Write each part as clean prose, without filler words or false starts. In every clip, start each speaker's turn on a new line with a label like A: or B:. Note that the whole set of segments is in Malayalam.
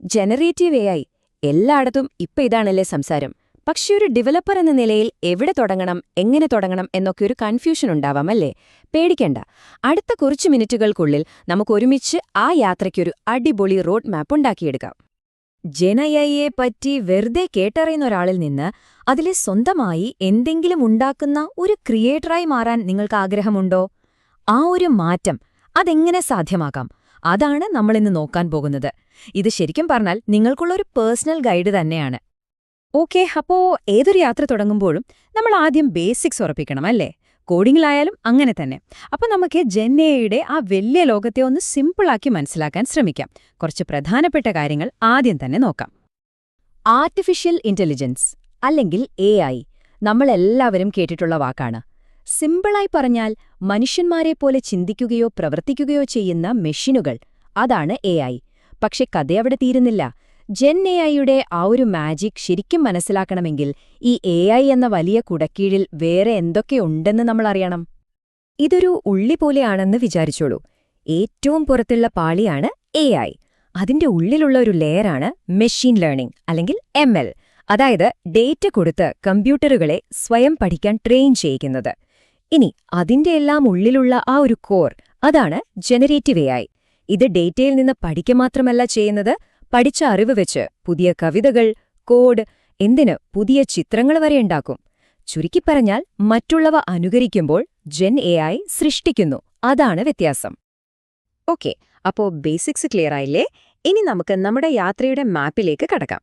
A: ജനറേറ്റീവ് എ ഐ എല്ലായിടത്തും ഇതാണല്ലേ സംസാരം. പക്ഷെ ഒരു ഡെവലപ്പർ എന്ന നിലയിൽ എവിടെ തുടങ്ങണം, എങ്ങനെ തുടങ്ങണം എന്നൊക്കെ ഒരു കൺഫ്യൂഷൻ ഉണ്ടാവാമല്ലേ? പേടിക്കണ്ട, അടുത്ത കുറച്ച് മിനിറ്റുകൾക്കുള്ളിൽ നമുക്കൊരുമിച്ച് ആ യാത്രയ്ക്കൊരു അടിപൊളി റോഡ് മാപ്പ് ഉണ്ടാക്കിയെടുക്കാം.
B: ജെനഐയെ പറ്റി വെറുതെ കേട്ടറിയുന്ന ഒരാളിൽ നിന്ന് അതിലെ സ്വന്തമായി എന്തെങ്കിലും ഉണ്ടാക്കുന്ന ഒരു ക്രിയേറ്ററായി മാറാൻ നിങ്ങൾക്ക് ആഗ്രഹമുണ്ടോ? ആ ഒരു മാറ്റം അതെങ്ങനെ സാധ്യമാക്കാം? അതാണ് നമ്മളിന്ന് നോക്കാൻ പോകുന്നത്. ഇത് ശരിക്കും പറഞ്ഞാൽ നിങ്ങൾക്കുള്ളൊരു പേഴ്സണൽ ഗൈഡ് തന്നെയാണ്.
A: ഓക്കെ, അപ്പോ ഏതൊരു യാത്ര തുടങ്ങുമ്പോഴും നമ്മൾ ആദ്യം ബേസിക്സ് ഉറപ്പിക്കണം, അല്ലേ? കോഡിങ്ങിലായാലും അങ്ങനെ തന്നെ. അപ്പോൾ നമുക്ക് ജെൻഎയുടെ ആ വലിയ ലോകത്തെ ഒന്ന് സിമ്പിളാക്കി മനസ്സിലാക്കാൻ ശ്രമിക്കാം. കുറച്ച് പ്രധാനപ്പെട്ട കാര്യങ്ങൾ ആദ്യം തന്നെ നോക്കാം.
B: ആർട്ടിഫിഷ്യൽ ഇന്റലിജൻസ് അല്ലെങ്കിൽ AI നമ്മളെല്ലാവരും കേട്ടിട്ടുള്ള വാക്കാണ്. സിമ്പിളായി പറഞ്ഞാൽ മനുഷ്യന്മാരെപ്പോലെ ചിന്തിക്കുകയോ പ്രവർത്തിക്കുകയോ ചെയ്യുന്ന മെഷീനുകൾ, അതാണ് AI. പക്ഷെ കഥയവിടെ തീരുന്നില്ല. ജെൻഎയുടെ ആ ഒരു മാജിക് ശരിക്കും മനസ്സിലാക്കണമെങ്കിൽ ഈ AI എന്ന വലിയ കുടക്കീഴിൽ വേറെ എന്തൊക്കെയുണ്ടെന്ന് നമ്മൾ അറിയണം. ഇതൊരു ഉള്ളി പോലെയാണെന്ന് വിചാരിച്ചോളൂ. ഏറ്റവും പുറത്തുള്ള പാളിയാണ് AI. അതിന്റെ ഉള്ളിലുള്ള ഒരു ലെയറാണ് മെഷീൻ ലേണിംഗ് അല്ലെങ്കിൽ ML, അതായത് ഡേറ്റ കൊടുത്ത് കമ്പ്യൂട്ടറുകളെ സ്വയം പഠിക്കാൻ ട്രെയിൻ ചെയ്യിക്കുന്നത്. ഇനി അതിന്റെയെല്ലാം ഉള്ളിലുള്ള ആ ഒരു കോർ, അതാണ് ജനറേറ്റീവ് AI. ഇത് ഡേറ്റയിൽ നിന്ന് പഠിക്കുക മാത്രമല്ല ചെയ്യുന്നത്, പഠിച്ച അറിവ് വെച്ച് പുതിയ കവിതകൾ, കോഡ്, എന്തിന് പുതിയ ചിത്രങ്ങൾ വരെ ഉണ്ടാക്കും. ചുരുക്കിപ്പറഞ്ഞാൽ മറ്റുള്ളവ അനുകരിക്കുമ്പോൾ ജെൻഎഐ സൃഷ്ടിക്കുന്നു. അതാണ് വ്യത്യാസം.
A: ഓക്കെ, അപ്പോൾ ബേസിക്സ് ക്ലിയർ ആയില്ലേ? ഇനി നമുക്ക് നമ്മുടെ യാത്രയുടെ മാപ്പിലേക്ക് കടക്കാം.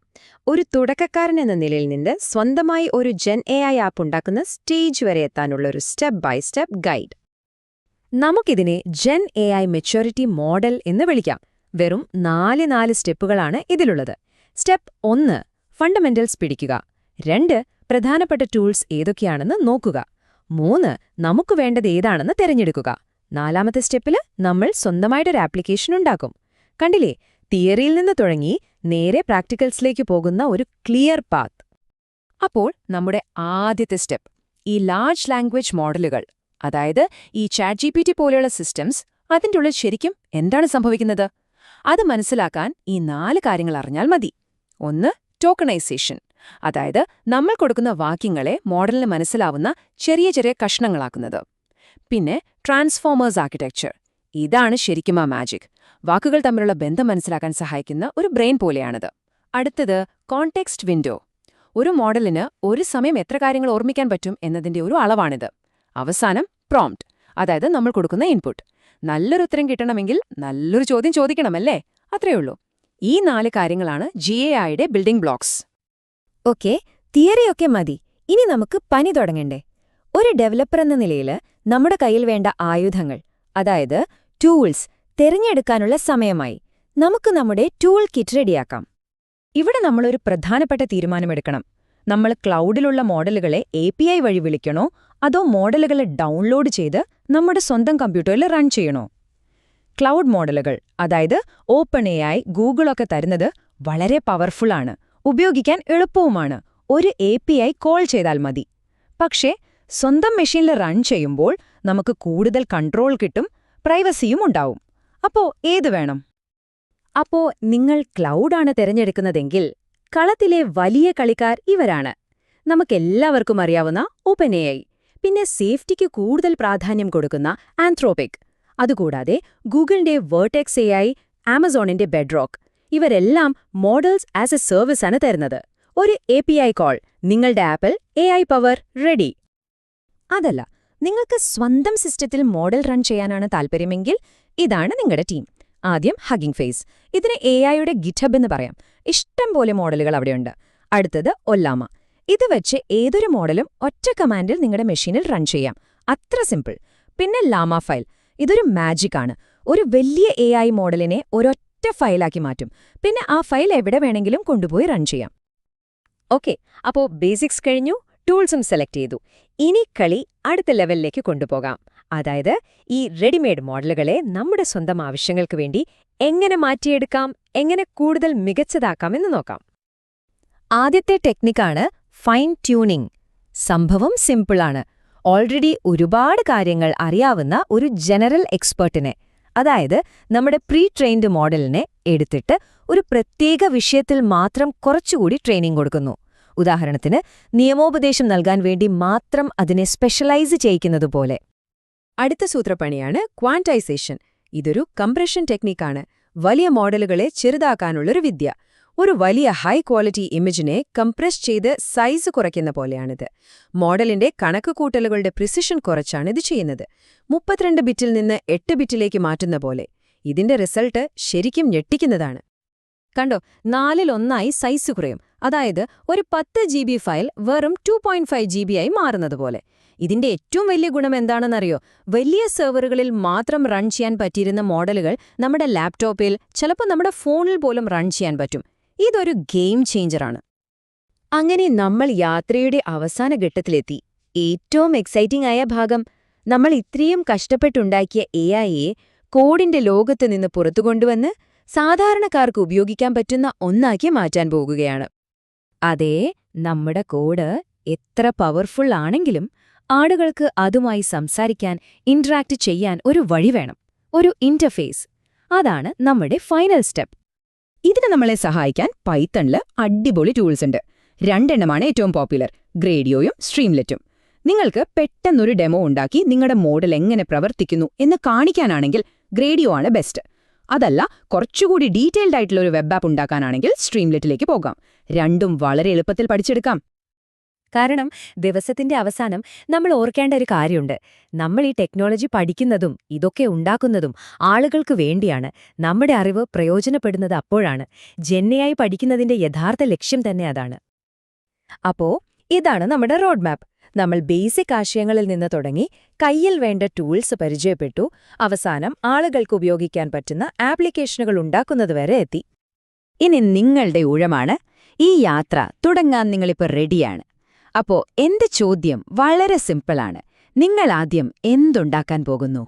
A: ഒരു തുടക്കക്കാരൻ എന്ന നിലയിൽ നിന്ന് സ്വന്തമായി ഒരു ജെൻഎഐ ആപ്പ് ഉണ്ടാക്കുന്ന സ്റ്റേജ് വരെ എത്താനുള്ള ഒരു സ്റ്റെപ്പ് ബൈ സ്റ്റെപ്പ് ഗൈഡ്. നമുക്കിതിനെ ജെൻഎഐ മെച്യൂരിറ്റി മോഡൽ എന്ന് വിളിക്കാം. വെറും 4 സ്റ്റെപ്പുകളാണ് ഇതിലുള്ളത്. സ്റ്റെപ്പ് 1 ഫണ്ടമെന്റൽസ് പിടിക്കുക. 2 പ്രധാനപ്പെട്ട ടൂൾസ് ഏതൊക്കെയാണെന്ന് നോക്കുക. 3 നമുക്ക് വേണ്ടത് ഏതാണെന്ന് തിരഞ്ഞെടുക്കുക. 4ാമത്തെ സ്റ്റെപ്പില് നമ്മൾ സ്വന്തമായിട്ടൊരു ആപ്ലിക്കേഷൻ ഉണ്ടാക്കും. കണ്ടില്ലേ, തിയറിയിൽ നിന്ന് തുടങ്ങി നേരെ പ്രാക്ടിക്കൽസിലേക്ക് പോകുന്ന ഒരു ക്ലിയർ പാത്ത്. അപ്പോൾ നമ്മുടെ ആദ്യത്തെ സ്റ്റെപ്പ്, ഈ ലാർജ് ലാംഗ്വേജ് മോഡലുകൾ, അതായത് ഈ ChatGPT പോലെയുള്ള സിസ്റ്റംസ്, അതിൻ്റെ ഉള്ളിൽ ശരിക്കും എന്താണ് സംഭവിക്കുന്നത്? അത് മനസ്സിലാക്കാൻ ഈ 4 കാര്യങ്ങൾ അറിഞ്ഞാൽ മതി. 1 ടോക്കണൈസേഷൻ, അതായത് നമ്മൾ കൊടുക്കുന്ന വാക്യങ്ങളെ മോഡലിന് മനസ്സിലാവുന്ന ചെറിയ ചെറിയ കഷ്ണങ്ങളാക്കുന്നത്. പിന്നെ ട്രാൻസ്ഫോമേഴ്സ് ആർക്കിടെക്ചർ, ഇതാണ് ശരിക്കും ആ മാജിക്. വാക്കുകൾ തമ്മിലുള്ള ബന്ധം മനസ്സിലാക്കാൻ സഹായിക്കുന്ന ഒരു ബ്രെയിൻ പോലെയാണത്. അടുത്തത് കോണ്ടെക്സ്റ്റ് വിൻഡോ. ഒരു മോഡലിന് ഒരു സമയം എത്ര കാര്യങ്ങൾ ഓർമ്മിക്കാൻ പറ്റും എന്നതിന്റെ ഒരു അളവാണിത്. അവസാനം പ്രോംപ്റ്റ്, അതായത് നമ്മൾ കൊടുക്കുന്ന ഇൻപുട്ട്. നല്ലൊരു ഉത്തരം കിട്ടണമെങ്കിൽ നല്ലൊരു ചോദ്യം ചോദിക്കണമല്ലേ? അത്രയുള്ളൂ. ഈ 4 കാര്യങ്ങളാണ് GAIയുടെ ബിൽഡിംഗ് ബ്ലോക്സ്.
B: ഓക്കെ, തിയറിയൊക്കെ മതി. ഇനി നമുക്ക് പണി തുടങ്ങണ്ടേ? ഒരു ഡെവലപ്പർ എന്ന നിലയിൽ നമ്മുടെ കയ്യിൽ വേണ്ട ആയുധങ്ങൾ, അതായത് ടൂൾസ്, തിരഞ്ഞെടുക്കാനുള്ള സമയമായി. നമുക്ക് നമ്മുടെ ടൂൾ കിറ്റ് റെഡിയാക്കാം. ഇവിടെ നമ്മളൊരു പ്രധാനപ്പെട്ട തീരുമാനമെടുക്കണം. നമ്മൾ ക്ലൗഡിലുള്ള മോഡലുകളെ API വഴി വിളിക്കണോ, അതോ മോഡലുകളെ ഡൗൺലോഡ് ചെയ്ത് നമ്മുടെ സ്വന്തം കമ്പ്യൂട്ടറിൽ റൺ ചെയ്യണോ? ക്ലൗഡ് മോഡലുകൾ, അതായത് OpenAI, ഗൂഗിളൊക്കെ തരുന്നത് വളരെ പവർഫുള്ളാണ്, ഉപയോഗിക്കാൻ എളുപ്പവുമാണ്. ഒരു API കോൾ ചെയ്താൽ മതി. പക്ഷേ സ്വന്തം മെഷീനിൽ റൺ ചെയ്യുമ്പോൾ നമുക്ക് കൂടുതൽ കൺട്രോൾ കിട്ടും, പ്രൈവസിയും ഉണ്ടാവും. അപ്പോ ഏത് വേണം? അപ്പോ നിങ്ങൾ ക്ലൗഡാണ് തിരഞ്ഞെടുക്കുന്നതെങ്കിൽ കളത്തിലെ വലിയ കളിക്കാർ ഇവരാണ്. നമുക്കെല്ലാവർക്കും അറിയാവുന്ന OpenAI, പിന്നെ സേഫ്റ്റിക്ക് കൂടുതൽ പ്രാധാന്യം കൊടുക്കുന്ന ആന്ത്രോപിക്. അതുകൂടാതെ ഗൂഗിളിന്റെ വെർട്ടെക്സ് AI, ആമസോണിന്റെ ബെഡ്റോക്ക്, ഇവരെല്ലാം മോഡൽസ് ആസ് എ സർവീസ് ആണ് തരുന്നത്. ഒരു API കോൾ, നിങ്ങളുടെ ആപ്പിൽ AI പവർ റെഡി. അതല്ല, നിങ്ങൾക്ക് സ്വന്തം സിസ്റ്റത്തിൽ മോഡൽ റൺ ചെയ്യാനാണ് താൽപ്പര്യമെങ്കിൽ ഇതാണ് നിങ്ങളുടെ ടീം. ആദ്യം ഹഗിംഗ് ഫേസ്, ഇതിന് AIയുടെ ഗിറ്റ്ഹബ് എന്ന് പറയാം. ഇഷ്ടം പോലെ മോഡലുകൾ അവിടെയുണ്ട്. അടുത്തത് ഒല്ലാമ, ഇത് വെച്ച് ഏതൊരു മോഡലും ഒറ്റ കമാൻഡിൽ നിങ്ങളുടെ മെഷീനിൽ റൺ ചെയ്യാം. അത്ര സിമ്പിൾ. പിന്നെ ലാമ ഫയൽ, ഇതൊരു മാജിക്കാണ്. ഒരു വലിയ AI മോഡലിനെ ഒരൊറ്റ ഫയലാക്കി മാറ്റും. പിന്നെ ആ ഫയൽ എവിടെ വേണമെങ്കിലും കൊണ്ടുപോയി റൺ ചെയ്യാം. ഓക്കെ, അപ്പോൾ ബേസിക്സ് കഴിഞ്ഞു, ടൂൾസും സെലക്ട് ചെയ്തു. ഇനി കളി അടുത്ത ലെവലിലേക്ക് കൊണ്ടുപോകാം. അതായത് ഈ റെഡിമെയ്ഡ് മോഡലുകളെ നമ്മുടെ സ്വന്തം ആവശ്യങ്ങൾക്ക് വേണ്ടി എങ്ങനെ മാറ്റിയെടുക്കാം, എങ്ങനെ കൂടുതൽ മികച്ചതാക്കാമെന്ന് നോക്കാം. ആദ്യത്തെ ടെക്നിക്കാണ് ഫൈൻ ട്യൂണിംഗ്. സംഭവം സിമ്പിളാണ്. ഓൾറെഡി ഒരുപാട് കാര്യങ്ങൾ അറിയാവുന്ന ഒരു ജനറൽ എക്സ്പെർട്ടിനെ, അതായത് നമ്മുടെ പ്രീ ട്രെയിൻഡ് മോഡലിനെ എടുത്തിട്ട് ഒരു പ്രത്യേക വിഷയത്തിൽ മാത്രം കുറച്ചുകൂടി ട്രെയിനിങ് കൊടുക്കുന്നു. ഉദാഹരണത്തിന്, നിയമോപദേശം നൽകാൻ വേണ്ടി മാത്രം അതിനെ സ്പെഷ്യലൈസ് ചെയ്യിക്കുന്നതുപോലെ.
A: അടുത്ത സൂത്രപ്പണിയാണ് ക്വാണ്ടൈസേഷൻ. ഇതൊരു കംപ്രഷൻ ടെക്നിക്കാണ്. വലിയ മോഡലുകളെ ചെറുതാക്കാനുള്ളൊരു വിദ്യ. ഒരു വലിയ ഹൈ ക്വാളിറ്റി ഇമേജിനെ കംപ്രസ് ചെയ്ത് സൈസ് കുറയ്ക്കുന്ന പോലെയാണിത്. മോഡലിന്റെ കണക്കുകൂട്ടലുകളുടെ പ്രിസിഷൻ കുറച്ചാണ് ഇത് ചെയ്യുന്നത്. 32 ബിറ്റിൽ നിന്ന് 8 ബിറ്റിലേക്ക് മാറ്റുന്ന പോലെ. ഇതിന്റെ റിസൾട്ട് ശരിക്കും ഞെട്ടിക്കുന്നതാണ്. കണ്ടോ, 4-1 സൈസ് കുറയും. അതായത് ഒരു 10 GB ഫയൽ വെറും 2.5 GB ആയി മാറുന്നതുപോലെ. ഇതിന്റെ ഏറ്റവും വലിയ ഗുണം എന്താണെന്നറിയോ? വലിയ സെർവറുകളിൽ മാത്രം റൺ ചെയ്യാൻ പറ്റിയിരുന്ന മോഡലുകൾ നമ്മുടെ ലാപ്ടോപ്പിൽ, ചിലപ്പോൾ നമ്മുടെ ഫോണിൽ പോലും റൺ ചെയ്യാൻ പറ്റും. ഇതൊരു ഗെയിം ചേഞ്ചറാണ്. അങ്ങനെ നമ്മൾ യാത്രയുടെ അവസാന ഘട്ടത്തിലെത്തി. ഏറ്റവും എക്സൈറ്റിംഗ് ആയ ഭാഗം, നമ്മൾ ഇത്രയും കഷ്ടപ്പെട്ടുണ്ടാക്കിയ AI-യെ കോഡിന്റെ ലോകത്ത് നിന്ന് പുറത്തുകൊണ്ടുവന്ന് സാധാരണക്കാർക്ക് ഉപയോഗിക്കാൻ പറ്റുന്ന ഒന്നാക്കി മാറ്റാൻ പോകുകയാണ്.
B: അതേ, നമ്മുടെ കോഡ് എത്ര പവർഫുൾ ആണെങ്കിലും ആളുകൾക്ക് അതുമായി സംസാരിക്കാൻ, ഇന്ററാക്ട് ചെയ്യാൻ ഒരു വഴി വേണം, ഒരു ഇന്റർഫേസ്. അതാണ് നമ്മുടെ ഫൈനൽ സ്റ്റെപ്പ്.
C: ഇതിന് നമ്മളെ സഹായിക്കാൻ പൈത്തണില് അടിപൊളി ടൂൾസ് ഉണ്ട്. 2 എണ്ണമാണ് ഏറ്റവും പോപ്പുലർ: ഗ്രേഡിയോയും സ്ട്രീംലെറ്റും. നിങ്ങൾക്ക് പെട്ടെന്നൊരു ഡെമോ ഉണ്ടാക്കി നിങ്ങളുടെ മോഡൽ എങ്ങനെ പ്രവർത്തിക്കുന്നു എന്ന് കാണിക്കാനാണെങ്കിൽ ഗ്രേഡിയോ ആണ് ബെസ്റ്റ്. അതല്ല, കുറച്ചുകൂടി ഡീറ്റെയിൽഡ് ആയിട്ടുള്ള ഒരു വെബ് ആപ്പ് ഉണ്ടാക്കാനാണെങ്കിൽ സ്ട്രീംലെറ്റിലേക്ക് പോകാം. രണ്ടും വളരെ എളുപ്പത്തിൽ പഠിച്ചെടുക്കാം.
B: കാരണം ദിവസത്തിന്റെ അവസാനം നമ്മൾ ഓർക്കേണ്ട ഒരു കാര്യമുണ്ട്. നമ്മൾ ഈ ടെക്നോളജി പഠിക്കുന്നതും ഇതൊക്കെ ഉണ്ടാക്കുന്നതും ആളുകൾക്ക് വേണ്ടിയാണ്. നമ്മുടെ അറിവ് പ്രയോജനപ്പെടുന്നത് അപ്പോഴാണ്. ജെന്നയായി പഠിക്കുന്നതിന്റെ യഥാർത്ഥ ലക്ഷ്യം തന്നെ അതാണ്. അപ്പോ ഇതാണ് നമ്മുടെ റോഡ് മാപ്പ്. നമ്മൾ ബേസിക് ആശയങ്ങളിൽ നിന്ന് തുടങ്ങി കയ്യിൽ വേണ്ട ടൂൾസ് പരിചയപ്പെട്ടു. അവസാനം ആളുകൾക്ക് ഉപയോഗിക്കാൻ പറ്റുന്ന ആപ്ലിക്കേഷനുകൾ ഉണ്ടാക്കുന്നതുവരെ എത്തി.
C: ഇനി നിങ്ങളുടെ ഊഴമാണ്. ഈ യാത്ര തുടങ്ങാൻ നിങ്ങളിപ്പോൾ റെഡിയാണ്. അപ്പോ എന്റെ ചോദ്യം വളരെ സിമ്പിളാണ്. നിങ്ങൾ ആദ്യം എന്തുണ്ടാക്കാൻ പോകുന്നു?